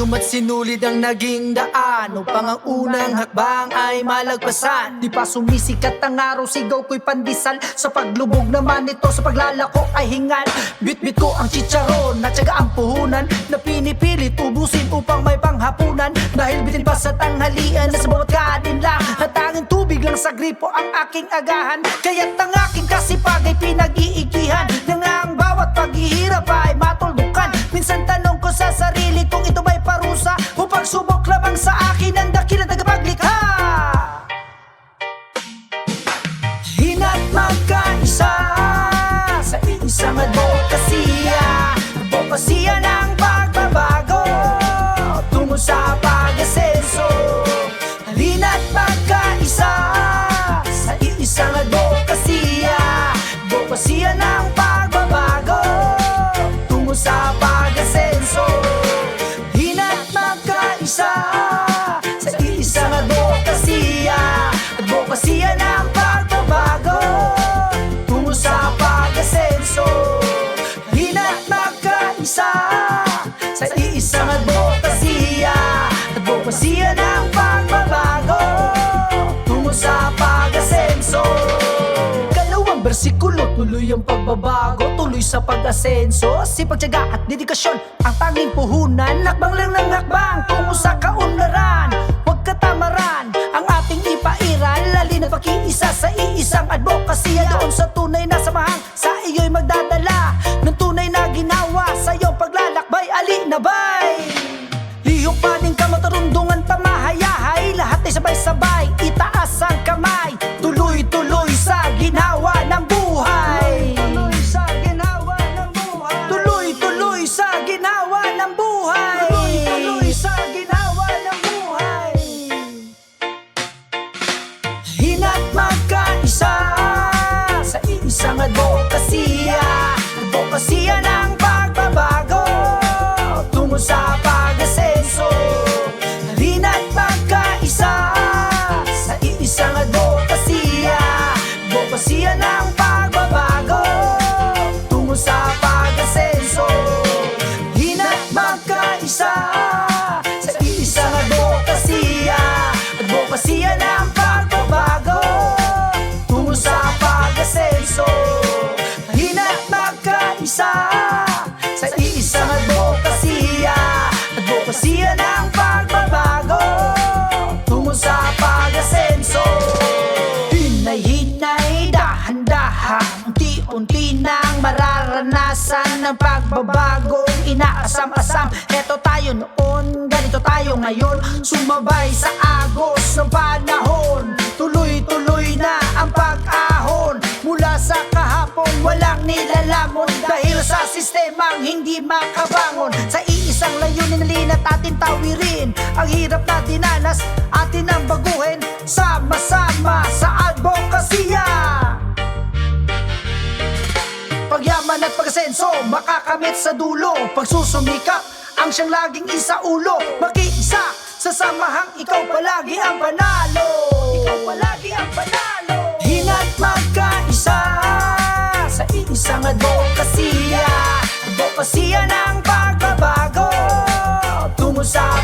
yuma't sinulid ang naging daan upang ang unang hakbang ay malagpasan. Di pa sumisikat ang araw, sigaw ko'y pandesal. Sa paglubog naman ito, sa paglalako ay hingal. Bit-bit ko ang chicharon at syaga ang puhunan na pinipilit ubusin upang may panghapunan. Dahil bitin pa sa tanghalian na sa bawat kanin lang at tanging tubig lang sa gripo ang aking agahan. Kaya't ang aking kasipag ay pinag-iigihan na nga ang bawat paghihirap ay matuldukan. Minsan tanong ko sa sarili kung ito ba'y parusa o pagsubok lamang sa akin ang dakilang tagapaglikha. Hina't magkaisa sa isang advokasya, advokasya ng pagbabago tungo sa pag-asenso. Halina't magkaisa sa isang advokasya, advokasya ng pagbabago tungo sa pag-asenso. Hina't magkaisa sa isang advokasya, advokasya ng pagbabago tungo sa pag-asenso. Hina't magkaisa sa isang advokasya, advokasya ng pagbabago tungo sa pag-asenso. Kalawang bersikulo, tuloy ang pagbabago, tuloy sa pag-asenso. Sipag, tiyaga at dedikasyon ang tanging puhunan. Hakbang lang ng hakbang tungo sa kaunlaran. Huwag katamaran ang ating ipairal, lalina't pakiisa sa iisang advokasya. Doon sa tunay na samahang sa iyo'y magdadala ng tunay na ginawa sa iyong paglalakbay. Alinabay, lihok paning kamatarundungan pamahayahay, lahat ay sabay-sabay, itaas ang kamay. Tuloy-tuloy sa ginawa ng buhay, tuloy sa ginawa ng buhay, tuloy-tuloy sa ginawa ng buhay, tuloy-tuloy sa ginawa ng buhay. Hina't magkaisa sa isang advokasya, advokasya ng pagbabago tungo sa pag-asenso. Halina't magkaisa sa isang advokasya, advokasya ng pagbabago tungo sa pag-asenso. Hina't magkaisa sa isang advokasya, advokasya ng pagbabago tungo sa pag-asenso. Hina't magkaisa sa isang advokasya, advokasya ng pagbabago tungo sa pag-asenso. Hinay-hinay, dahan-dahan, unti-unti nang mararanasan ng pagbabagong inaasam-asam. Heto tayo noon, ganito tayo ngayon, sumabay sa agos ng panahon. Tuloy-tuloy na ang pag-ahon mula sa kahapon, walang nilalamon dahil sa sistemang hindi makabangon. Sa iisang layunin, halina't atin tawirin ang hirap na dinanas, atin ang baguhin sama-sama sa advokasya. Pagyaman at pag-asenso, makakamit sa dulo. Pagsusumikap ang siyang laging isa ulo. Makiisa sa samahang ikaw palagi ang panalo, ikaw palagi ang panalo. Hina't magkaisa sa isang advokasya, advokasya ng pagbabago tungo sa